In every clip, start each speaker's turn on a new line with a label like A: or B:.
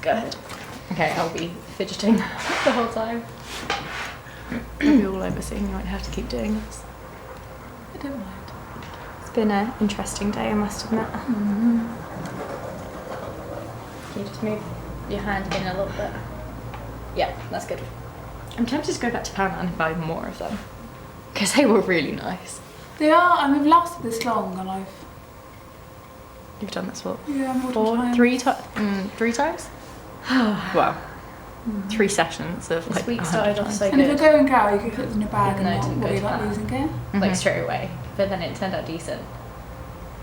A: Go ahead. Okay, I'll be fidgeting the whole time. I'll be all over, so you might have to keep doing this.
B: I don't mind.
A: It's been an interesting day, I must admit. Can you just move your hand in a little bit? Yeah, that's good. I'm tempted to go back to Paramount and buy more of them. Because they were really nice.
B: They are, and we've lasted this long, and
A: You've done this what?
B: Yeah, more than
A: Three times? Wow. 3 sessions of
C: This
A: like
C: week started off so
B: And if
C: good.
B: you're going out, you can put it in your bag
C: Even though it
B: and
C: didn't
B: not
C: go
B: worry
C: to
B: about
C: plan.
B: losing it.
C: Like straight away. But then it turned out decent.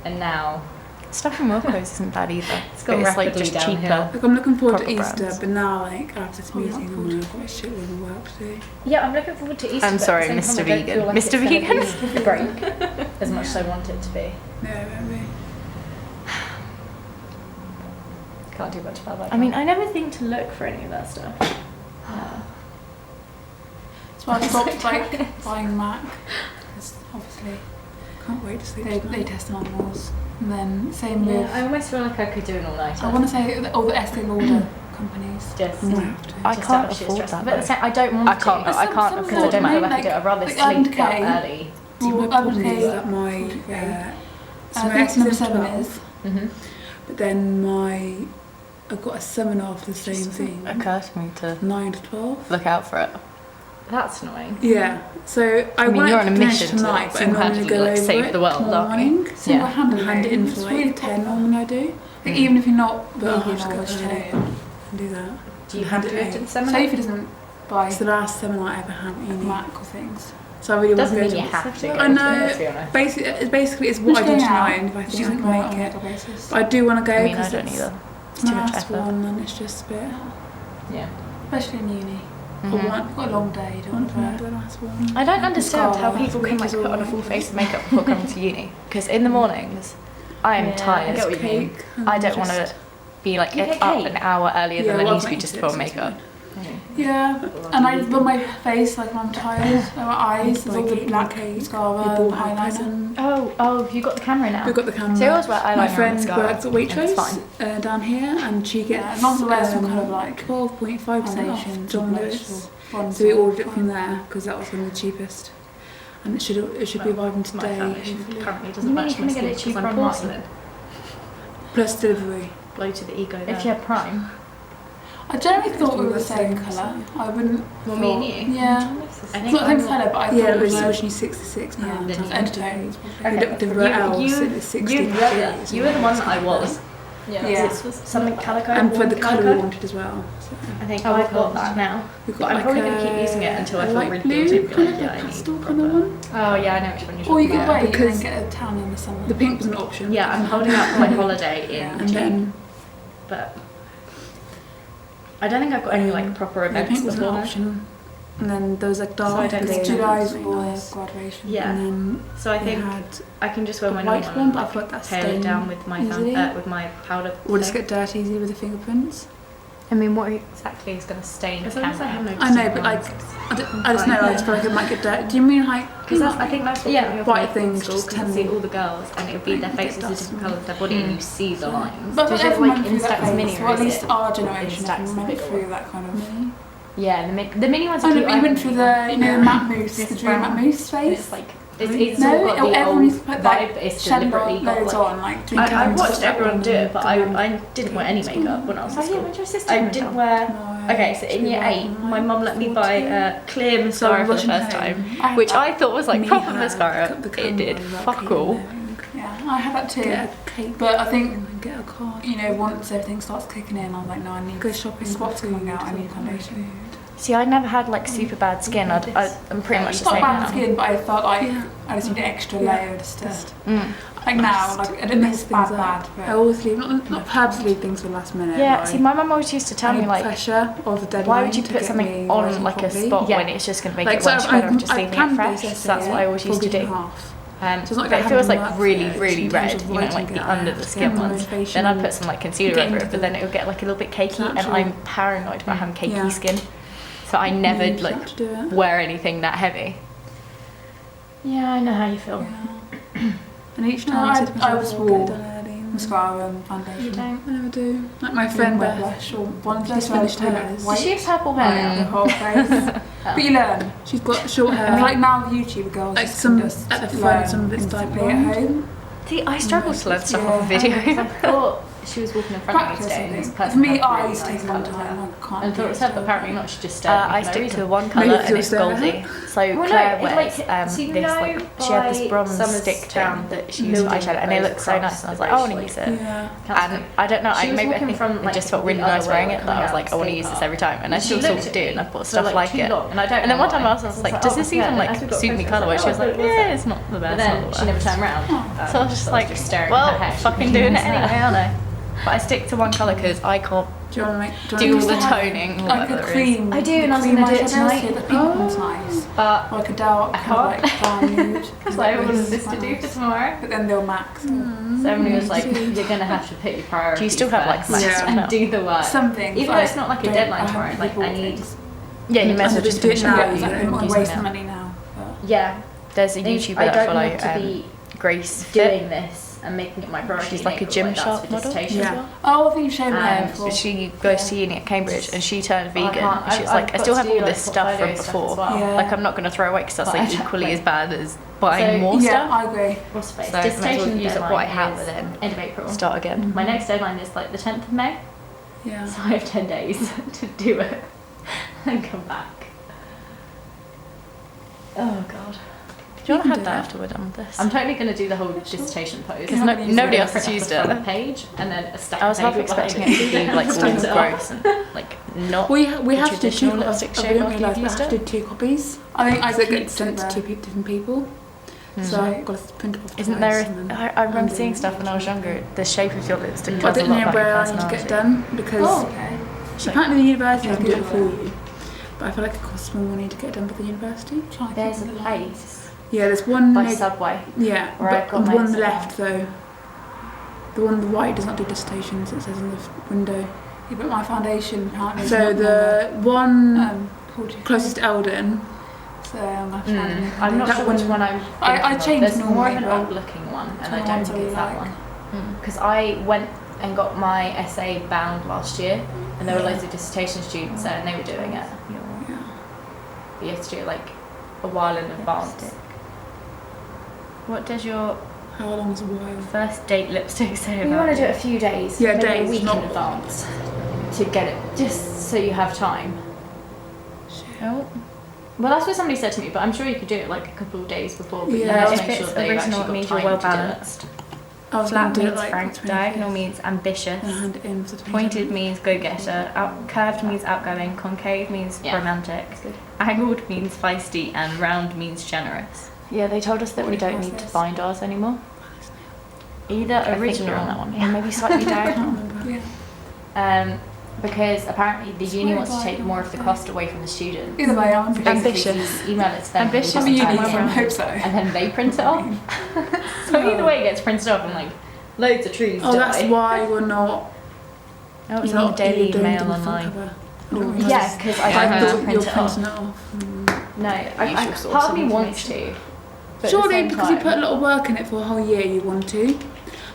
C: And now
A: Stuff in Wilco's isn't bad either.
C: It's gone
A: But like
C: rapidly
A: just
C: downhill.
A: cheaper.
B: Like, I'm looking forward to
A: Proper
B: Easter,
A: brands.
B: but now, like, after this meeting, I'm going to have got a shitload of work to do.
C: yeah, I'm looking forward to Easter.
A: I'm
C: but
A: sorry,
C: at the same
A: Mr.
C: time, I don't
A: Vegan.
C: feel like
A: Mr.
C: it's gonna
A: Vegan?
C: be a break as much as I want it to be.
B: No, it won't be.
C: Can't do much about that.
A: I mean, I never think to look for any of that stuff.
B: That's why I stopped, like, buying Mac. Because obviously, can't wait to see they test on animals. And then, same with,
C: I almost feel like I could do an all-nighter.
B: I want to say all the Estee Lauder companies.
C: Just,
B: I have to.
A: I
C: just
A: can't
C: out of sheer
A: afford
C: stress.
A: that,
C: But at the same, I don't want
A: I
C: to.
A: can't
B: But
A: afford
C: Because I don't feel like I could do it. I'd rather
B: like
C: sleep
B: Urban
C: up
B: Decay.
C: early.
B: See, my
A: Oh,
B: problem
A: okay.
B: is that my so
C: Uh,
B: my
C: I think
B: Estee
C: number
B: 7
C: 7
B: is,
C: Mm-hmm.
B: but then I've got a seminar for the same thing,
A: Occur to me to
B: 9 to 12.
A: look out for it.
C: That's annoying.
B: Yeah, so I
A: mean,
B: want
A: you're
B: it
A: on a
B: finished
A: mission to,
B: tonight,
A: like,
B: but I'm normally
A: single-handedly,
B: go
A: like,
B: over
A: save
B: it
A: the world,
B: tomorrow
A: aren't you?
B: morning. So
A: Yeah.
B: I hand it in for like 10 normally I do. Like, even if you're not
A: But I'll
B: working
A: just go
B: vegetarian, and do that.
C: Do you
B: Hand
C: have to
B: it
C: go to
B: in.
C: the seminar?
B: Sophie doesn't buy
C: It's
B: the last seminar I ever had at uni. Mac or things. So I really
C: Doesn't
B: want to
C: mean
B: go
C: you
B: to
C: have to go
B: I
C: to it,
B: know.
C: let's be honest.
B: Basically, it's what I do tonight, and if I think I can make it. But I do want to go
A: I mean, I
B: because
A: don't
B: it's
A: either. It's
B: my
A: too much
B: last
A: effort.
B: one, and it's just a bit.
C: Yeah.
B: Especially in uni.
A: Mhm.
B: You've got a long day, you don't want to the last one.
A: I don't understand how
B: Mascara.
A: people can like put on a full face of makeup before coming to uni. Because in the mornings, I am
C: Yeah, I
A: tired.
C: get what you mean.
B: Cake and
A: I don't
B: just-
A: want to be like
C: You get
A: up
C: cake?
A: an hour earlier
B: Yeah,
A: than I
B: well,
A: need to be
B: I've
A: just to
B: made
A: put on
B: it, so
A: makeup.
B: Yeah, and I rub my face like when I'm tired. My eyes, there's all the black mascara,
A: bought
B: eyeliner.
C: Oh, you got the camera now.
B: We've got the camera.
A: So I always wear eyeliner
B: My
A: and
B: friend
A: mascara,
B: works at
A: and
B: Waitrose
A: it's fine.
B: down here, and she gets
D: as long as it wears some kind of like
B: 12.5% off
D: foundation,
B: John Lewis. So we ordered it from there because that was one of the cheapest, and it should be arriving
C: My
B: today.
C: foundation
B: hopefully.
C: currently
A: You
C: doesn't
A: mean
C: match
A: you
C: my
A: can get
C: skin
A: it
C: because
A: cheaper
C: I'm
A: online?
C: porcelain.
B: Plus delivery.
C: Blow to the ego there.
A: If you had Prime,
D: I generally thought we were the same colour. I wouldn't.
C: Well, me and you?
D: Yeah.
C: I
D: It's
C: think
D: not the same
C: I'm
D: colour, but I
B: Yeah,
D: thought
B: it was
D: were-
B: originally £66.
D: Yeah,
C: then you-
D: entertained.
B: We looked everywhere else, it was 60.
C: You were the one that I was.
D: Yeah.
C: This was something calico.
B: And for the
C: warm
B: colour we
C: calico.
B: wanted as well. So
C: I think
A: Oh,
C: I've got that now.
B: we've
C: But I'm probably going to keep using it until I feel really guilty. and be like, yeah, I need
B: pastel
C: proper-
B: colour one.
C: Oh yeah, I know which one you're
D: Or you
C: talking
D: could
C: about.
D: wait and
B: because
D: then get a tan in the summer.
B: The pink was an option.
C: Yeah, I'm holding out my holiday in
D: Yeah.
B: And then
C: but I don't think I've got any like proper
B: the
C: events
B: pink was an
C: before then.
B: option. And then there was like
C: So I
B: dark
C: don't
B: blue.
C: think-
D: July's
B: really
D: for
B: nice.
D: graduation.
C: Yeah.
B: And then
C: So I
B: we
C: think
B: had
C: I can just wear
B: the
C: my
B: white
C: normal
B: one,
C: and
B: but I
C: like
B: feel like that's
C: pale it
B: stained
C: down with my
B: easily.
C: with my powder.
B: Or just
C: thing.
B: get dirty easily with the fingerprints.
A: I mean, what exactly is going to stain the
C: As long as I have
A: camera?
C: no
B: I know, but like, I just know, I just feel like it might get dirty. Do you mean like,
C: Because I think that's what put me off
B: white
C: making
B: things
C: school,
B: just
C: 'cause you
B: tend
C: see
B: to-
C: all the girls and it would be their
B: Get
C: faces are
B: dust
C: different
B: and-
C: colours of their body and you see the lines.
D: But
A: Does
D: I
A: it,
D: everyone
A: like,
D: went through that
A: Instax
D: phase,
A: mini,
D: or
A: or
D: at
A: is
D: least
A: it
D: our generation
A: Instax
D: everyone went
A: bigger
D: through
A: one?
D: that kind of.
A: Yeah, the mini ones
D: Oh
A: are
D: no,
A: cute.
D: but you went through the, you know, the matte mousse, the
A: This
D: dream
A: brown.
D: matte mousse
A: And
D: phase.
A: it's like
C: It's
D: No,
C: all got the
D: everyone
C: old
D: used to put
C: vibe,
D: like
C: but it's
D: Chanel
C: deliberately got
D: loads
C: like.
D: on, like
C: I
D: Dream
C: watched
D: Matte
C: everyone do it, but I
B: Dream
C: didn't wear any makeup when I was
A: Oh
C: at
A: yeah,
C: school.
A: when's your sister?
C: I
A: moved
C: didn't
A: on?
C: wear.
D: No.
C: Okay, so in year 8, my mum let me buy a clear
B: So
C: mascara for the
B: rushing
C: first
B: home.
C: time,
D: I had
C: which
D: that.
C: I thought was like
B: Me
C: proper
B: had
C: mascara.
B: cut the
C: It
B: camera
C: did
B: without
C: fuck
B: cleaning
C: all.
B: everything.
D: Yeah, I had that too.
B: Get a cake.
D: But I think,
B: and then get a card.
D: you know, once everything starts kicking in, I was like, no, I need
B: Go shopping.
D: spots
B: for
D: coming out, I
B: food,
D: need foundation.
A: See, I never had like super bad skin. I'm pretty much
D: It's
A: the
D: not
A: same
D: bad
A: now.
D: skin, but I felt like
B: Yeah.
D: I just need an extra
B: Yeah.
D: layer just to.
A: Mm.
D: Like now, like I don't think it's
B: Mess
D: bad,
B: things
D: bad,
B: up. I
D: but
B: always leave, not purposely leave things for last minute.
A: Yeah,
B: but
A: see, my mum always used to tell me
B: any
A: like,
B: pressure of the deadline.
A: why would you
B: to
A: put
B: get
A: something
B: me
A: on
B: working
A: like a
B: properly.
A: spot
C: Yeah.
A: when it's just going to make
B: Like,
A: it
B: so
A: much better of just leaving it fresh? So that's what I always used to do.
B: So it's not
A: But
B: like
A: it feels
B: having
A: like
B: work
A: really,
B: for it,
A: really
B: in terms
A: red,
B: of
A: you know,
B: writing
A: like
B: it
A: the
B: out,
A: under the skin
B: getting
A: ones.
B: motivation,
A: Then I'd put some like concealer
B: getting
A: over it,
B: into
A: but then it would get like a little bit cakey, and
B: natural-
A: I'm paranoid about having cakey
B: Yeah.
A: skin. So I never
B: you
A: like
B: have to do it.
A: wear anything that heavy. Yeah, I know how you feel.
B: And each
D: No,
B: time I
D: I-
B: said to myself,
D: I was
B: "Oh,
D: raw.
B: get it done early," and mascara and foundation.
A: You don't?
D: I never do. Like my
B: Friend
D: friend
B: wear
D: Beth.
B: blush or one of
D: She's
B: those
D: finished
B: hair
D: hers.
A: Does she have purple
B: the
A: hair?
B: whole face. But you learn.
D: She's got short hair.
B: And like now with YouTube girls
D: like
B: just
D: some
B: can just
D: at the front,
B: learn
D: some of it's dyed
B: instantly at
D: blonde.
B: home.
A: See, I struggle to learn stuff off a
B: Yeah.
A: video. I thought she was walking in front of me
B: Practice,
A: today
B: I
A: and this
B: think.
A: person
B: For me,
A: had really
B: eyes
A: nice
B: take a long
A: colours
B: time.
A: hair.
B: I can't
A: And thought it
B: do
A: was her, but
B: so.
A: apparently not. She just stared.
C: I stick to one colour
D: Maybe
C: and it's
D: it's your
C: Goldie. So
A: Well, no,
C: Claire
A: it,
C: wears
A: like, so you
C: this
A: know
C: like she had this
A: by
C: bronze
A: Summer's
C: stick
A: down
C: down that she used for
A: building
C: eyeshadow and it
A: goes
C: looked so
A: across
C: nice and I was
A: the
C: like, I want to
A: race
C: use it.
D: Yeah.
C: And I don't know,
A: She was
C: maybe I
A: walking
C: think
A: from,
C: it
A: like,
C: just felt
A: the
C: really
A: other
C: nice
A: way,
C: wearing
A: like,
C: it that I was
A: coming
C: like,
A: out
C: I want to
A: of
C: use this
A: State
C: every time and I
A: And
C: still
A: she
C: sort
A: looked
C: of
A: at
C: do
A: me
C: and I bought
A: for,
C: stuff like
A: too
C: it.
A: long, and I don't
C: And then
A: know
C: one time
A: why.
C: I was like,
A: I
C: does
A: oh,
C: this
A: yeah,
C: even
A: and
C: like
A: as we got
C: suit me
A: closer, I was
C: colour-wise? She was
A: like,
C: like,
A: oh, what's
C: yeah,
A: that?
C: it's not the
A: But
C: best.
A: then
C: not the
A: she never
C: best.
A: turned around.
C: So I was just like,
A: staring
C: well,
A: at her hair. She
C: fucking
A: was
C: doing it
A: making
C: anyway,
A: her.
C: aren't I? But I stick to one colour because I can't
D: Do you want to make?
C: do all
B: you
C: the
B: have,
C: toning or
B: like a
C: whatever it is.
B: cream.
A: I do, and I was
B: cream
A: gonna do it
B: eyeshadow,
A: tonight.
B: so the pink one's nice.
A: But
B: Like a dark,
A: I
B: kind of like brown nude.
A: that's what I wanted this
B: Quite
A: to do
B: nice.
A: for tomorrow.
B: But then they'll max.
A: So Emily was like, you're gonna have to put your priorities
C: Do you still have, like,
A: first
D: maths
A: and
C: now?
A: do the work.
B: Some things.
A: Even though it's not like a deadline tomorrow, like I need.
C: Yeah, you may as well just
D: do it
C: finish
D: now.
C: it.
B: Yeah,
D: you
B: I
D: can
B: don't
C: use
B: waste
C: it
B: the
C: now.
B: money now. But
A: Yeah,
C: There's a
A: I think
C: YouTuber
A: I
C: that
A: don't
C: I
A: want to
C: follow,
A: be
C: Grace Fit.
A: doing this and making it my priority.
C: She's like a
A: April,
C: Gymshark
A: that's for
C: model.
A: dissertation.
D: Yeah.
B: oh, I think you've shown me that before.
C: She goes to uni at Cambridge and she turned vegan.
A: can't-
C: And she was
A: I've
C: like, I
A: got
C: still
A: to
C: have
A: do,
C: all
A: like,
C: this stuff from
A: portfolio stuff as
C: before.
A: well.
B: Yeah.
C: Like I'm not going to throw away because that's
A: But I
C: like
A: don't-
C: equally
A: like-
C: as bad as buying
A: So-
C: more
B: Yeah,
C: stuff.
B: I agree.
A: What's the face?
C: So I might as well
A: Dissertation
C: use up what I have
A: deadline
C: and
A: is
C: then
A: end of April.
C: Start again.
A: My next deadline is like the 10th of May,
D: Yeah.
A: so I have 10 days to do it and come back. Oh god.
C: Do you want to
D: can
C: have
D: do
C: that
D: it.
C: after we're done with this?
A: I'm totally going to do the whole dissertation pose.
C: Because
B: You're not gonna
C: nobody
B: use
C: else
B: it.
C: has
A: Print off
C: used
A: the front
C: it.
A: page and then a stack
C: I was
A: of
C: half
A: paper behind
C: expecting it to be like all
A: Print it off.
C: gross and like not.
D: We have to do
C: traditional
D: two
C: lipstick
D: copies. I
C: shade
D: didn't
C: after
D: realise we
C: you've
D: have to
C: used
D: do two copies.
B: I think I
D: So it
B: keep
D: gets sent to two different people.
C: Mm.
D: So I've got to print it off.
C: Isn't
D: twice
C: there?
D: and then
C: I remember
D: undo
C: seeing
D: it.
C: stuff when I was younger. The shape of your lipstick
D: I
C: tells a
D: don't
C: lot
D: know
C: about your
D: where I need to
C: personality.
D: get done because
B: Oh, okay.
D: apparently the university
B: Yeah,
D: can do it
B: good
D: for
B: with
D: you. But I feel like it costs more money to get it done by the university.
B: Trying to
A: There's a
B: keep it light.
A: place
D: Yeah, there's one.
A: by
D: near-
A: Subway.
D: Yeah,
A: where I've
D: but
A: got
D: the
A: my
D: one on the
A: Instagram.
D: left though. The one on the right does not do dissertations. It says on the window.
B: Yeah, but my foundation apparently. is
D: So
B: not
D: the one
B: called
D: closest to Eldon.
B: So I'm gonna try and
A: I'm not
D: That
A: sure which
D: one-
A: one I'm.
B: I
A: thinking of.
B: changed
A: There's more of an
B: normally, but
A: old-looking one, and
B: the
A: I don't
B: ones
A: think
B: I
A: it's that
B: like.
A: one. Because I went and got my essay bound last year, and there were loads of dissertation students there, and they were doing it.
D: Yeah.
A: But you have to do it like a while in advance.
C: What does your
D: How long is a while?
C: first date lipstick say
A: You
C: about
A: want to do
C: you?
A: it a few days,
D: Yeah,
A: maybe
D: days,
A: a week
D: not-
A: in advance, to get it, just so you have time.
C: Oh.
A: Well, that's what somebody said to me, but I'm sure you could do it like a couple of days before. But you
D: Yeah,
A: have to
C: if
A: make sure
C: it's
A: that you've
C: original,
A: actually
C: it
A: got
C: means you're
A: time
C: well
A: to do it.
C: balanced.
D: I was
C: Flat
D: going to do
C: means
D: it like
C: frank.
D: 25th.
C: Diagonal means ambitious.
D: And hand it in for the 25th.
C: Pointed means go-getter. Curved means outgoing. Concave means
A: Yeah.
C: romantic.
A: good.
C: Angled means feisty, and round means generous. Yeah, they told us that we don't need to bind ours anymore. Either
A: I think
C: original
A: you're on that one.
C: or maybe slightly diagonal.
B: Yeah.
A: Because apparently the uni
B: very
A: wants to take
B: vital.
A: more of the cost away from the students.
B: Either way, I'm
A: Basically,
C: Ambitious.
A: you email it to them.
C: Ambitious
A: and
B: I'm a
A: they
B: uni,
A: just
B: so I
A: type it
B: hope
A: in,
B: so.
A: and then they print it off. So either way, it gets printed off, and like loads of trees
D: Oh,
A: die.
D: that's why we're not.
C: Oh, it's
D: you're
C: on the
D: not
C: Daily
D: you're doing
C: Mail
D: the front
C: online.
D: cover. I didn't realise.
A: Yeah, because I
C: Yeah.
A: don't
D: I
A: need to
D: thought
A: print
D: you're
A: it off.
D: printing it off.
A: No, I
C: Usual source
A: part of
C: of
A: me wants
C: information.
A: to. But at the
D: Surely,
A: same
D: because you
A: time-
D: put a lot of work in it for a whole year, you want to.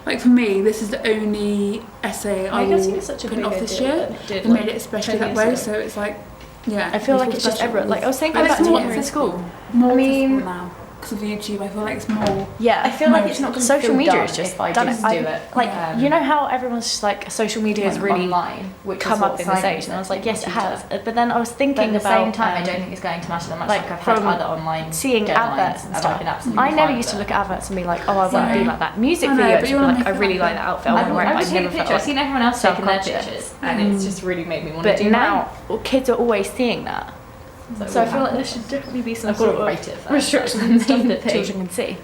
D: Like for me, this is the only essay I
A: guess
D: will
A: it's such a
D: print
A: big
D: off this
A: idea
D: year.
A: that it did,
D: They
A: like,
D: made it especially
A: 10
D: that
A: years
D: way,
A: ago.
D: so it's like, yeah.
C: I feel like
D: feel
C: it's just
D: special.
C: everywhere. Like I was thinking
B: And
C: back
B: it's
C: to
B: more
C: when we were in
B: accessible.
C: school.
B: More
C: I mean-
B: accessible now because of YouTube. I feel like it's more.
C: Yeah,
A: I feel like it's not going to
C: social
A: feel
C: media
A: done
C: is just
A: if I
C: done
A: just
C: it.
A: do it.
C: Like you know how everyone's just like social media has really
A: online, which
C: come
A: is what
C: up in this
A: Simon
C: age, and I was
A: said
C: like, yes, it
A: on Twitter.
C: has. But then I was
A: But
C: thinking
A: at the
C: about
A: same time, I don't think it's going to matter that much.
C: like,
A: Like I've had
C: from
A: other online
C: seeing
A: deadlines,
C: adverts and
A: I
C: stuff.
A: can absolutely
C: I never
A: find
C: used to
A: it.
C: look at adverts and be like, oh, I want to
B: Same.
C: be like that. Music
D: I know,
C: videos,
D: but you
C: would be
D: wanna
C: like,
D: make
C: I
D: it
C: really
D: like
C: like
D: that.
C: that outfit. I want to wear it.
A: I've
C: I
A: seen
C: never
A: pictures.
C: felt
A: I've
C: like.
A: seen everyone else taking their
C: self-conscious.
A: pictures, and it's just really made me want to
C: But
A: do
C: now kids are always seeing that.
A: mine.
C: So I feel like there should definitely be some
A: I've got
C: sort
A: to
C: of
A: rate it first.
C: restrictions
A: That's
C: and
A: the
C: stuff
A: main
C: that
A: thing.
C: children can see.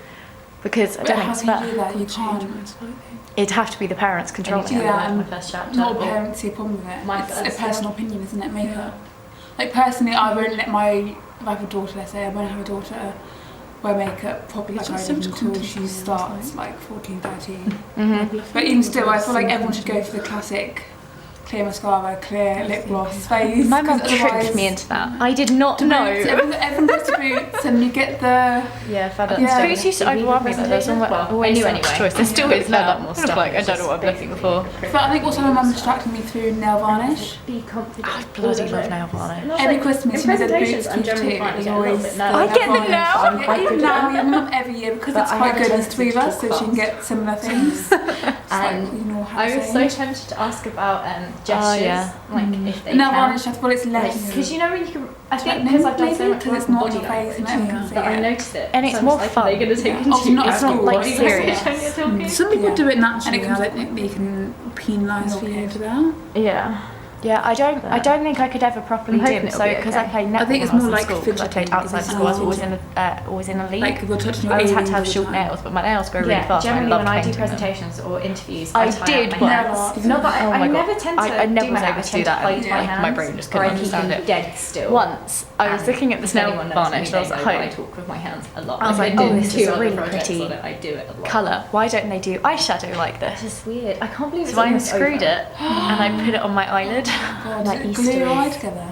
C: Because I
B: But
C: don't
B: how
C: think it's
B: can you do
C: fair.
B: that? You can't.
C: It'd have to be the parents
A: I need
C: controlling
A: to
C: it.
A: read
B: Yeah,
A: my
B: and
A: first chapter.
B: Not a
A: or-
B: parent see a problem with it.
A: My
B: It's
A: first,
B: a personal
A: yeah.
B: opinion, isn't it? Makeup.
D: Yeah.
B: Like personally, I won't let my if I have a daughter. Let's say I won't have a daughter wear makeup properly
D: It's
B: like I
D: just
B: did
D: so much
B: until
D: content
B: she
D: on it,
B: starts like 14, 13.
C: Mm-hmm.
B: But even still, I feel like everyone should go for the classic
D: clear mascara, clear lip gloss, face.
C: My mum
D: 'cause
C: tricked
D: otherwise-
C: me into that. I did not know.
D: Everyone goes to Boots and you get the.
A: Yeah, fab.
D: Yeah.
C: Boots used to overwhelm me, but there's always so much choice. There still is now.
A: more
C: Kind of like, I don't know what I'm looking for.
D: But I think also my mum distracted me through nail varnish.
A: Be confident.
C: I bloody love nail varnish.
D: Every Christmas,
A: in
D: you know, the
A: presentations,
D: Boots
A: I'm
D: gift
A: generally
D: tip
A: fine.
D: is
A: I get a little
D: always
A: bit
D: the
A: nervous.
C: I get
D: nail
C: them
D: varnish.
C: now.
D: Yeah, even now, yeah, not every year because
A: But
D: it's
A: I
D: quite
A: have
D: good. There's
A: attempted
D: 3 of
A: to
D: us, so
A: keep
D: she can
A: fast.
D: get similar things.
A: And
D: Like, you know how
A: I
D: to
A: was
D: say.
A: so tempted to ask about gestures,
C: yeah.
A: like if they
D: Nail
A: can.
D: varnish, I thought it's less.
A: Because you know when you can, I think
D: Like,
A: because I've done so
D: maybe
A: much
D: because
A: work
D: it's
A: on
D: not
A: body
D: on your face and
A: language,
D: everyone can see
A: that I
D: it.
A: noticed it.
C: And it's
A: So I'm
C: more
A: just like,
C: fun.
A: Are they going to take
D: Yeah.
A: into
D: Obviously not
A: you?
D: at school,
C: like
A: Body
C: serious.
A: language when you're talking?
D: Some people do it naturally,
A: And it
D: and I
A: comes-
D: don't think they can penalise for you for that.
C: Yeah. Yeah, I don't think I could ever properly
A: I'm hoping
C: do it.
A: it'll
C: So
A: be
C: because
A: okay.
C: I played netball
D: I think it's
C: when I was
D: more
C: in
D: like
C: school, because I played
D: fidgeting,
C: outside
D: because
C: school. I was
D: it's
C: always in a league.
D: Like if you're touching your
C: I always had
D: earrings
C: to have
D: all the
C: short
D: time.
C: nails, but my nails grow really
A: Yeah,
C: fast.
A: generally
C: and I
A: when
C: love
A: I do
C: painting them.
A: presentations or interviews,
C: I
A: tie out
C: did
A: my
C: once.
A: hands. No, but
C: Oh
A: I
C: my God.
A: never tend to
C: I never
A: do
C: was
A: my
C: able
A: hands.
C: to do
A: I tend
C: that.
A: play my
C: Like,
A: hands,
C: my brain just
A: or
C: couldn't
A: I keep
C: understand
A: them
C: it.
A: dead still.
C: Once I was
A: And
C: looking at this
A: if
C: nail
A: anyone knows
C: varnish,
A: me,
C: and I was
A: they
C: at
A: know that I
C: home.
A: talk with my hands a lot.
C: I was like,
A: I did
C: oh, this
A: two
C: is a
A: other
C: really
A: projects
C: pretty
A: on it. I do it a lot.
C: colour. Why don't they do eyeshadow like
A: It's
C: this?
A: just weird. I can't believe it's
C: So I
A: almost
C: unscrewed
A: over.
C: it and I put it on my eyelid.
D: God,
C: Like
D: does it
C: Easter
D: glue your eye
C: eggs.
D: together?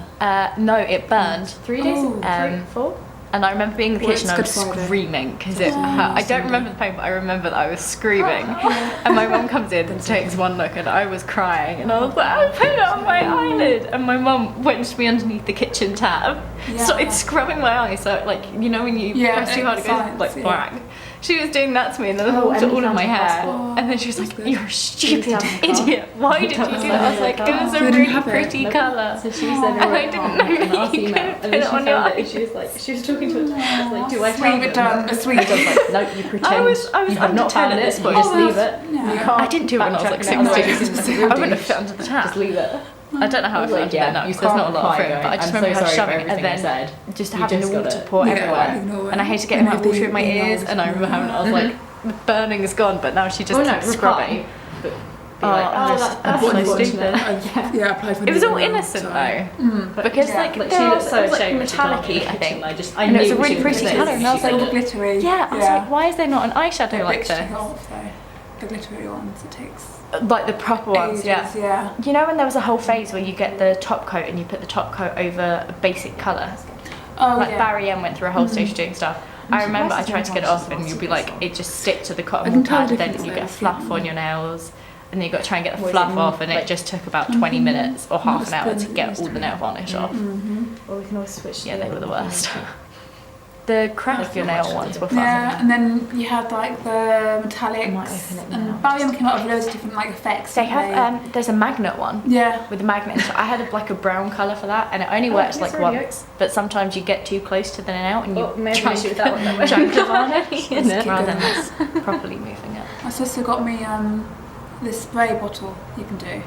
C: No, it burned.
A: 3 days,
D: Oh.
A: 4?
C: And I remember being in the
D: Well,
C: kitchen,
D: it's
C: I was
D: Good Friday.
C: screaming because it hurt. I don't remember the pain, but I remember that I was screaming.
A: Oh.
C: And my mum comes in and takes one look, and I was crying. And I was like, I put it on my eyelid. And my mum wedged me underneath the kitchen tab,
D: Yeah.
C: started scrubbing my eye. So, like, you know, when you
D: Yeah,
C: press too hard, it goes
D: science,
C: like
D: yeah.
C: black. She was doing that to me, and then
A: Oh,
C: all
A: and you
C: of
A: found
C: my
A: your
C: hair.
A: passport.
C: And then she was
D: That's
C: like,
D: good.
C: "You're a stupid
A: You found your
C: idiot. Why did you do that?" I was like, "It was
D: So
C: a
D: they didn't
C: really
D: have it?
C: pretty
A: Nope.
C: colour."
A: So she said,
C: And I didn't know
A: and
C: that
A: asked
C: you
A: email.
C: could
A: And
C: put
A: then
C: it
A: she
C: on your
A: found it, and
C: eye.
A: she was like, she was talking to her. She was like, do I tell
D: Sweet
A: them?
D: done, a sweet.
A: I was like, no, you pretend.
C: I was
A: you have
C: under
A: not
C: 10
A: found
C: at
A: it.
C: this
A: You
C: point.
A: just
D: Oh,
A: leave it.
D: yeah.
A: You can't
C: I didn't do it when I was like
A: backtrack on it,
C: 16.
A: otherwise it's in the
C: I wouldn't have
A: real
C: fit under the tap.
A: Just leave it.
C: I don't know how I
A: was
C: felt
A: like,
C: about
A: yeah,
C: that now
A: you
C: because there's not a
A: can't
C: lot of
A: cry,
C: room, but I just
A: I'm
C: remember
A: so
C: her
A: sorry for
C: shoving it
A: everything
C: and
A: I
C: then
A: said.
C: just
A: You
C: having
A: just
C: the water
A: gotta
C: pour
D: Yeah,
C: everywhere.
D: ignore it.
C: And I hated getting
D: And
C: that water in my
D: everything
C: ears, and I remember having, I was like, the burning is gone, but now she just
A: Oh no,
C: keeps scrubbing.
A: But
C: Oh,
A: like,
C: that's
A: so
C: so
A: stupid.
C: stupid.
D: Yeah, applied for
C: It was all
D: new one,
C: innocent
D: so-
C: though, because
A: Yeah,
C: like
A: she
C: there
A: looked
C: was,
A: so
C: it was like
A: ashamed when she told me in
C: metallic-y,
A: the
C: I
A: kitchen,
C: think.
A: I just,
C: And it was
A: knew
C: a really
A: she was
C: pretty
A: gonna
C: colour,
A: say
C: and I was
A: she
C: like,
D: all
A: did.
D: glittery.
C: Yeah, I was like, why is there not an eyeshadow like
D: this?
C: this?
D: The glittery ones, it takes
C: Like the proper ones,
D: ages,
C: yeah.
D: yeah.
C: You know when there was a whole phase where you get the top coat and you put the top coat over a basic colour?
D: Oh,
C: Like
D: yeah.
C: Barry M went through a whole stage doing stuff. I remember I tried to get it off and you'd be like, it just stick to the cotton wool pad, then you get a fluff on your nails, and then you got to try and get the fluff off, and it just took about 20 minutes or half an hour to get all the nail varnish off.
A: Or we can always switch.
C: Yeah, they were the worst. The crack of your nail ones were fun.
D: Yeah, and then you had like the metallics,
A: might open it now.
D: and Barry came out with loads of different like effects.
C: They
D: didn't
C: have, there's a magnet one.
D: yeah.
C: With the magnet, so I had like a brown colour for that, and it only works
A: it's
C: like
A: already
C: once. But sometimes you get too close to the nail and you
A: Oh, maybe
C: try
A: we should that one that way.
C: chunk the varnish in it
D: keep
C: rather
D: going.
C: than properly moving it.
D: My sister got me this spray bottle you can do.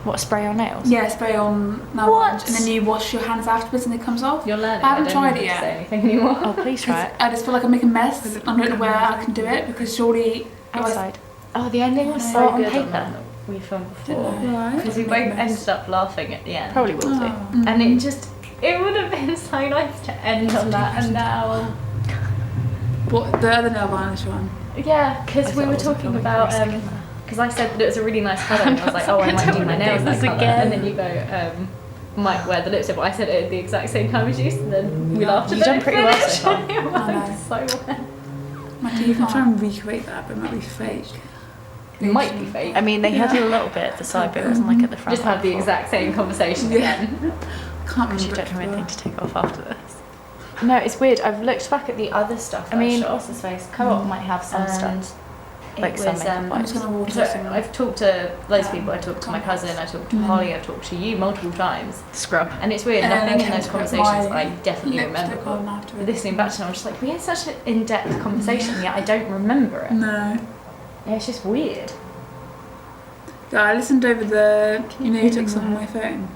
C: What, spray on nails?
D: Yeah, spray on nail
C: What?
D: varnish, and then you wash your hands afterwards and it comes off.
A: You're learning.
D: I haven't
A: don't
D: tried
A: need
D: it
A: to say
D: yet.
A: anything anymore.
C: Oh, please try it.
D: I just feel like I'm making a mess. I don't know where I can do it because surely
C: Outside. Oh, the ending was
A: So
C: so on
A: good
C: paper.
A: on that we filmed before.
D: Right.
C: Because we both ended up laughing at the end. Probably will do.
D: Oh.
A: And it just, it would have been so nice to end on that, and now.
D: What the other nail varnish one?
A: Yeah, because we were talking about, because I said that it was a really nice colour, and I was like, oh, I might do my nails that colour. And then you go, might wear the lipstick, but I said it at the exact same time as you, so then we laughed at
C: You've
A: it.
C: done pretty well so far.
A: It worked so well.
D: My teeth. I'm trying to recreate that, but it might be fake.
A: It might be fake.
C: I mean, they had a little bit at the side, but it wasn't like at the front.
A: Just had the exact same conversation
D: Yeah.
A: again.
D: Can't
C: Because you
D: remember.
C: don't have anything to take off after this.
A: No, it's weird. I've looked back at the other stuff.
C: I mean,
A: shot,
C: what's his face? Co-op might have some stuff. Like
A: it
C: some
A: was,
C: makeup
D: I'm just gonna water
A: so
D: some.
A: I've talked to loads of people. I talked to my cousin. I talked to Holly. I've talked to you multiple times.
C: Scrub.
A: And it's weird.
D: And then
A: Nothing
D: I
A: in those
D: kept put
A: conversations
D: my
A: I definitely remember.
D: lipstick on
A: But
D: afterwards.
A: listening back to them, I'm just like, we had such an in-depth conversation, yet I don't remember it.
D: No.
A: Yeah, it's just weird.
D: Yeah, I listened over the. You know, you took some on my phone.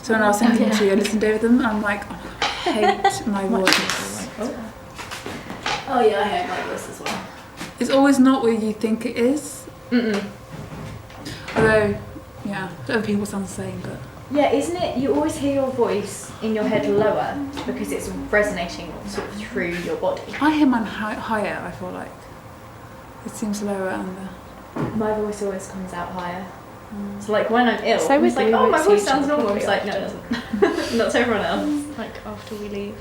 D: So when I was sending them to you, I listened over them. And I'm like, oh, I hate my voice.
A: Oh yeah, I heard my voice as well.
D: It's always not where you think it is. Although, yeah, other people sound the same, but.
A: Yeah, isn't it? You always hear your voice in your head lower because it's resonating sort of through your body.
D: I hear mine higher, I feel like. It seems lower and
A: My voice always comes out higher. So like when I'm ill,
C: So
A: I'm
C: with
A: just like,
C: you,
A: oh, my
C: it's
A: voice
C: usually
A: sounds normal. I'm
C: probably
A: just like, no, it doesn't. Not to everyone else.
C: Like after we leave.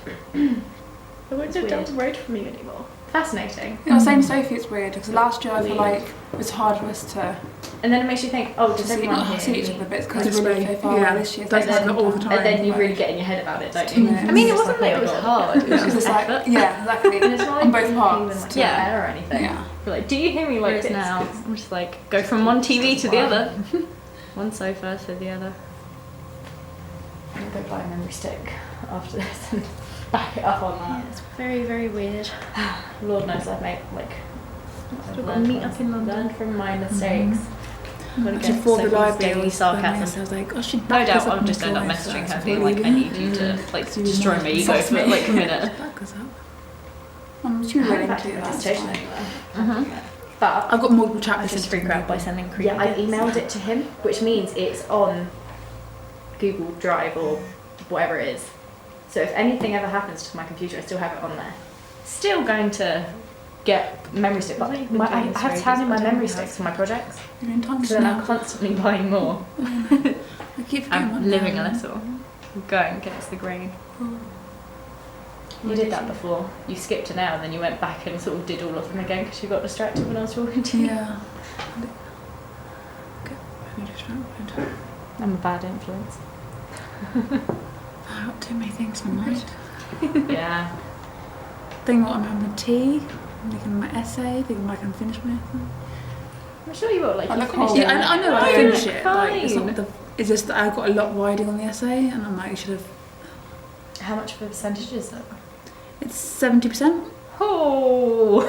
A: I won't go down the road from you anymore. Fascinating.
B: Yeah, same Sophie, it's weird because last year I feel like it was hard for us to
A: And then it makes you think, oh, does everyone
B: not
A: here
B: see each
A: me?
B: other, but it's because we're really so far away this year.
D: That's
A: And then-
D: all the time.
A: And then you
D: like,
A: really get in your head about it, don't
B: It's
A: you?
B: too much.
A: I mean, it wasn't like it was hard. It was
B: It's
A: just
B: like,
A: effort.
B: yeah, exactly.
A: And it's not like
B: On both
A: you
B: parts.
A: even, like,
C: Yeah.
A: air or anything.
B: Yeah.
A: You're like, do you hear me like
C: Whereas
A: this?
C: now,
A: 'Cause
C: I'm just like, go from one TV to the other. One sofa to the other.
A: I'll go buy a memory stick after this and back it up on
C: Yeah,
A: that.
C: it's very, very weird.
A: Lord knows I've made
C: Still got to meet up in London.
A: learned from my mistakes. Gotta
D: Actually,
A: get
D: for the
A: Sophie's
D: library,
A: daily
D: I
A: sarcasm.
D: was like, oh, she'd
C: No
D: back us
C: doubt
D: up
C: I'll
D: on
C: just
D: the
C: end up
D: drive,
C: messaging
D: so
C: her
D: that's
C: being
D: what
C: like,
D: we
C: I
D: do.
C: need you to like
D: So you
C: destroy
D: want
C: my ego
B: sauce
C: for
B: me.
C: like a minute.
D: Back us up.
B: She was
A: I
B: willing
A: haven't
B: to do
A: had
B: that.
A: dissertation
B: it's fine.
A: anywhere. But
D: I've got multiple
C: I
D: chapters.
C: just freak out by sending creepy
A: yeah, I've
C: bits.
A: emailed it to him, which means it's on Google Drive or whatever it is. So if anything ever happens to my computer, I still have it on there. Still going to get memory stick, but
C: What have you been
A: I
C: doing this
A: have to
C: for
A: hand in
C: ages?
A: my
C: I don't
A: memory
C: have
A: sticks for my projects.
B: You're in time
A: So then I'm
B: now.
A: constantly buying more.
D: I keep forgetting
C: I'm
D: what
C: living
D: now.
C: a little. Going against the grain.
A: You did that before. You skipped an hour, then you went back and sort of did all of them again because you got distracted when I was talking to you.
D: Yeah. Okay, let me just remember.
C: I'm a bad influence.
D: I got too many things in mind.
A: Yeah.
D: Thinking what I'm having a tea, thinking my essay, thinking I can finish my essay.
A: I'm sure you will. Like,
B: I
A: you
B: look
A: finished
B: old.
A: it.
D: Yeah, I know I
A: Fine,
D: can finish it. Like, it's
A: fine.
D: not the. It's just that I've got a lot riding on the essay, and I'm like, you should have.
A: How much of a percentage is that?
D: It's 70%,
A: Oh.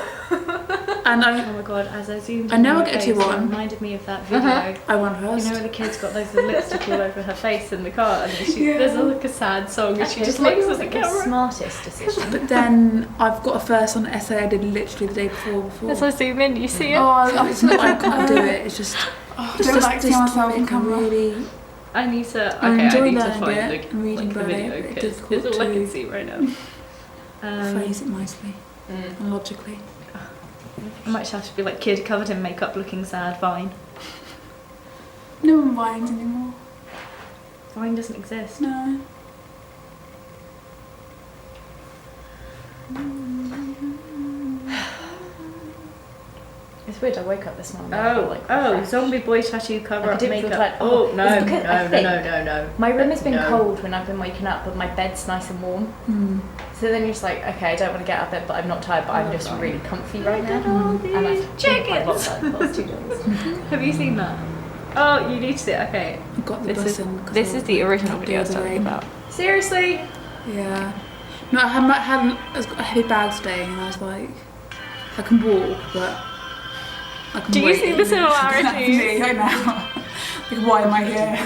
D: and
C: Oh
D: I
C: my god, as I zoomed
D: I
C: in
D: know
C: on
D: I'll
C: your
D: get to
C: face, it
D: one.
C: reminded me of that video.
D: I won
C: You
D: first.
C: know when the kid's got loads of lipstick all over her face in the car and then she,
B: Yeah.
C: there's like a sad song and she just
A: maybe
C: looks
A: it
C: at the
A: wasn't the
C: camera.
A: smartest decision.
D: But then I've got a first on an essay I did literally the day before.
C: As I zoom in, you see it.
B: Oh,
D: It's not like I can't do it. It's just.
B: I
D: It's
B: don't
D: just
B: like seeing
D: this
B: myself in
D: topic
B: camera.
D: really.
C: I need to.
D: I
C: Okay, I
D: enjoy
C: need to
D: learning
C: find
D: it and reading
C: the
D: about
C: video
D: it, but
C: because
D: it's
C: it's all I can
D: difficult
C: see right now.
D: phrase it nicely
A: Mm.
D: and logically.
C: I might just have to be like kid covered in makeup, looking sad. Vine.
B: No one vines anymore.
C: Vine doesn't exist.
B: No.
A: It's weird. I woke up this morning.
C: Zombie boy tattoo cover
A: I
C: up
A: didn't feel
C: makeup.
A: tired.
C: Oh
A: It's
C: no,
A: because I think
C: no.
A: my room has been
C: No.
A: cold when I've been waking up, but my bed's nice and warm.
D: Mm.
A: So then you're just like, okay, I don't want to get out of bed, but I'm not tired, but I'm just really comfy right now.
C: all
A: And I
C: these
A: think my
C: chickens.
A: last 2 days.
C: Have you seen that? Oh, you need to see it. Okay.
D: I got the
C: This is
D: button. 'cause
C: this
D: I
C: is the original
D: the
C: video I was
D: other
C: talking
D: way.
C: about.
A: Seriously?
D: Yeah. No, I was got a heavy bag today, and I was like, I can walk, but I can
C: Do you
D: wait.
C: see the
B: Me
C: similarities?
B: right now. Like, why am I here?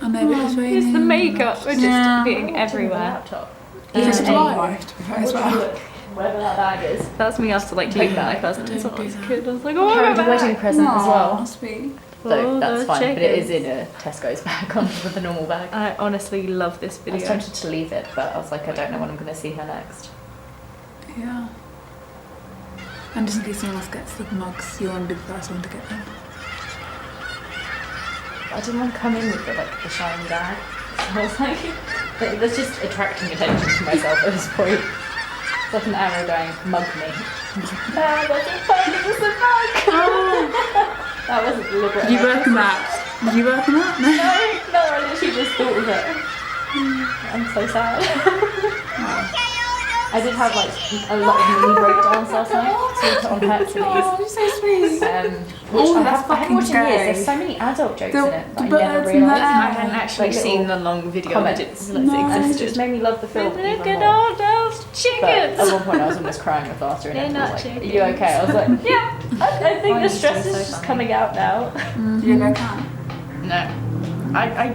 D: I know, but it's raining.
C: It's the makeup. We're just
B: Yeah.
C: being everywhere.
A: Laptop.
B: It's
A: Yeah.
B: July, to be fair, as well.
A: Look, wherever that bag is.
C: That's me after like taking my cousins when I
D: Don't
C: was
D: do
C: a
D: that.
C: kid. I was like, oh
A: Carried
C: my
A: a wedding
C: god.
A: present as well.
B: Aw, sweet.
A: So
C: Oh,
A: that's
C: those
A: fine, but it is
C: chickens.
A: in a Tesco's bag on with a normal bag.
C: I honestly love this
A: I was
C: video.
A: tempted to leave it, but I was like, I don't know when I'm going to see her next.
D: Yeah. And just in case someone else gets the mugs, you want to be the first one to get them.
A: I didn't want to come in with the shiny bag. So I was like, that's just attracting attention to myself at this point. It's like an arrow going, mug me. Ah, that's a bug, it was a bug! That wasn't deliberate.
D: Did you work on that? Did you work on that? No.
A: No, I literally just thought of it. I'm so sad. I did have like a lot of mini breakdowns last night, so we put on Hercules.
B: Oh, you're so sweet.
A: Which
B: Oh,
A: I
B: that's
A: haven't
B: fucking
A: watched in years.
B: scary.
A: There's so many adult jokes
B: The-
A: in it that I
B: the
A: never
B: birds and the
A: realised.
C: I hadn't actually
A: Like
C: seen
A: little
C: the long video
A: comments.
C: that it
B: No.
A: And it
C: existed.
A: just made me love the film
C: Look
A: even
C: at
A: more.
C: all those
A: But
C: chickens.
A: at one point I was almost crying with laughter and
C: They're
A: everyone
C: not
A: was like, are
C: chickens.
A: you okay? I was like, yeah, I think the stress is
C: so
A: just
C: funny.
A: coming out now.
B: Do you go can?
C: No. I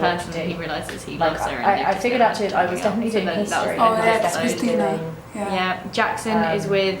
C: person
E: to
C: and
E: do.
C: he realises he
E: Like,
C: loves her. And
E: I figured out too. I was definitely doing
C: that was
E: history.
C: the
B: Oh,
C: end of
B: yeah,
C: the
B: it's
C: episode.
B: Christina.
E: Doing-
B: Yeah.
C: Yeah, Jackson is with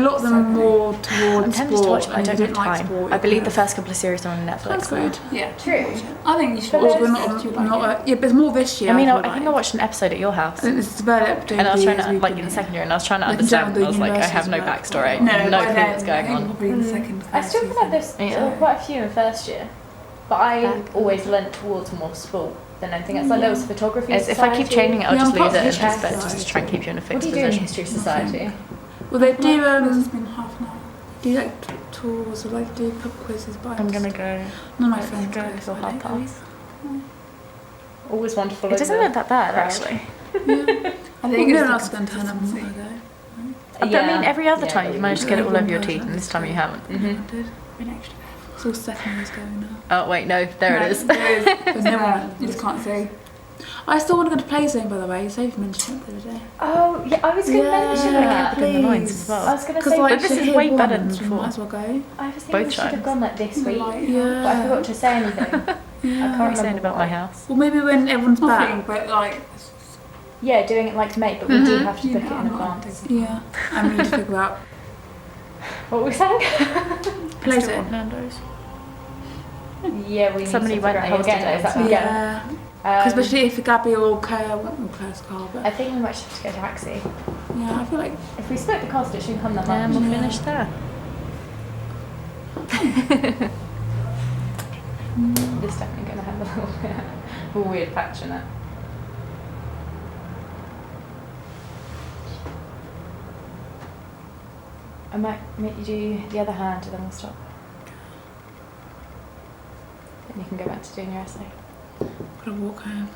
D: lot of them are more towards
C: I'm tempted to watch
D: sport.
C: it, I
D: and
C: don't
D: you
C: have
D: like
C: time.
D: sport,
C: I
D: you
C: believe
D: can
C: the first couple of series are on Netflix.
D: That's good.
B: Yeah.
A: True.
B: I think you should
A: But
B: watch
A: there's-
B: it.
D: Yeah, but it's more this year.
C: I mean,
D: feel
C: I think I
D: like.
C: watched an episode at your house.
D: I think this is developed
C: And I was
D: over
C: trying
D: the
C: to,
D: years
C: like
D: we've
C: in
D: been
C: the second year, and I was trying to
D: Like,
C: understand.
D: in
C: I was like, I have no
D: universities,
C: backstory,
D: like-
C: no
B: by
C: clue
B: then,
C: what's going
B: I think
C: on.
B: probably the second.
A: I still feel like there's
C: Yeah.
A: quite a few in first year, but I always leant towards more sport than anything else. Like there was photography.
C: If I keep
A: society.
C: changing it, I'll
D: Yeah,
C: just
D: I'm
C: lose it.
D: part
C: It's
D: of
C: just
D: History
C: better just to
D: Society.
C: try and keep you in a
A: What
C: fixed
A: do you do in
C: position.
A: history society?
D: Well, they do.
B: This has been half an hour.
D: Do you like tours or like do pub quizzes? But
C: I'm gonna go.
D: None of my
C: Let's
D: friends
C: go
D: go.
C: for
D: So I
C: hard
D: don't
C: pass.
D: go.
A: Always wonderful.
C: It doesn't
A: over
C: look that bad
A: crowd.
C: actually.
D: Yeah. I think
B: it's
D: no one
B: the
D: else is going to turn up and I go.
C: But I mean, every other time
A: but
C: you've managed to get it all over your teeth, and this time you haven't.
D: I did. Been extra careful. It's all second years going now.
C: Oh wait, no, there it is.
D: There is. There's no one. You just can't see. I still want to go to Play Zone, by the way. Sophie mentioned it the other day.
A: Oh, yeah, I was going to mention that.
C: Within the lines as
A: I
C: well.
A: was going to
D: Because
A: say,
D: like,
C: But this is
D: Shahid
C: way
D: won,
C: better than
D: so we
C: before.
D: might as well go.
A: I was thinking
C: Both
A: we should have
C: times.
A: gone like this week,
D: Yeah.
A: but I forgot to say anything. I
D: Yeah.
A: can't
C: What are you saying
A: remember
C: about
A: why.
C: my house?
D: Well, maybe when everyone's
B: Nothing,
D: back.
B: but like,
A: Yeah, doing it like May, but we do have to
B: you
A: book
B: know,
A: it in
B: I'm not
A: advance.
D: Yeah. And we need to figure out
A: What were we saying?
D: Play
C: Still
D: Zone.
C: Nando's.
A: Yeah, we need
C: Somebody
A: to
C: went
A: figure out
C: there
A: how we're getting there. Is that
C: yesterday,
A: yeah.
D: Yeah. Because especially if Gabby or Claire, Claire's car,
A: I
D: but
A: think we might just have to get a taxi.
D: yeah, I feel like
A: If we split the cost, it shouldn't come that
C: And
A: much.
C: we'll
D: Yeah.
C: finish there.
A: It's definitely going to have a little bit of a weird patch in it. I might make you do the other hand and then we'll stop. Then you can go back to doing your essay.
D: gotta walk home.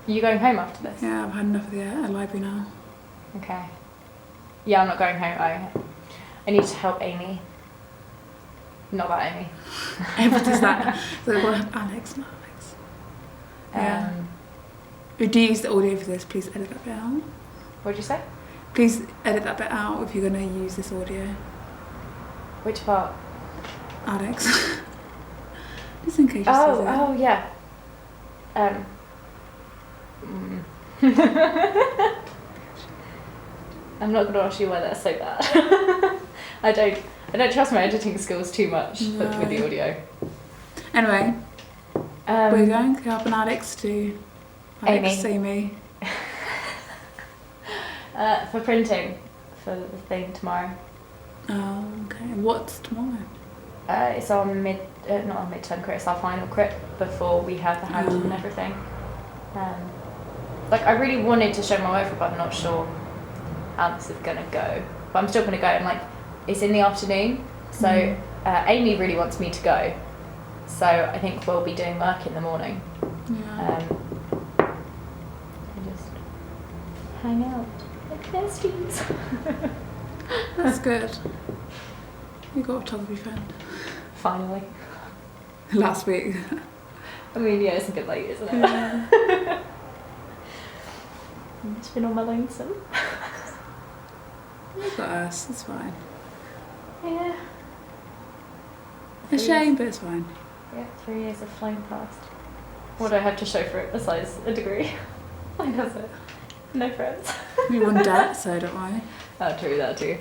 A: Are you going home after this?
D: Yeah, I've had enough of the library now.
A: Okay. Yeah, I'm not going home. I need to help Amy. Not that Amy.
D: Everyone does that. So we've got Alex, not Alex. Yeah. If you use the audio for this, please edit that bit out.
A: What'd you say?
D: Please edit that bit out if you're going to use this audio.
A: Which part?
D: Alex. Just in case you says it.
A: Oh, yeah. I'm not going to ask you why that's so bad. I don't trust my editing skills too much with the audio.
D: Anyway, where are you going? Helping Alex to Amy.
A: For printing for the thing tomorrow.
D: Oh, okay. And what's tomorrow?
A: It's our not our midterm crit, it's our final crit before we have the hand and everything. Like I really wanted to show my work, but I'm not sure how this is gonna go. But I'm still gonna go. And like it's in the afternoon, so Amy really wants me to go. So I think we'll be doing work in the morning.
D: Yeah.
A: And just hang out like besties.
D: That's good. You got a photography friend.
A: Finally.
D: Last week.
A: I mean, yeah, it's a bit late, isn't it?
D: Yeah.
A: I've just been on my lonesome.
D: You've got us, it's fine.
A: Yeah.
D: A shame, but it's fine.
A: Yeah, 3 years have flown past. What do I have to show for it besides a degree? Like that's it. No friends.
D: We won debt, so don't worry.
A: Oh, true, that too.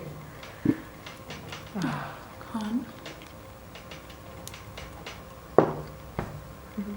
D: Can't.
A: Mhm.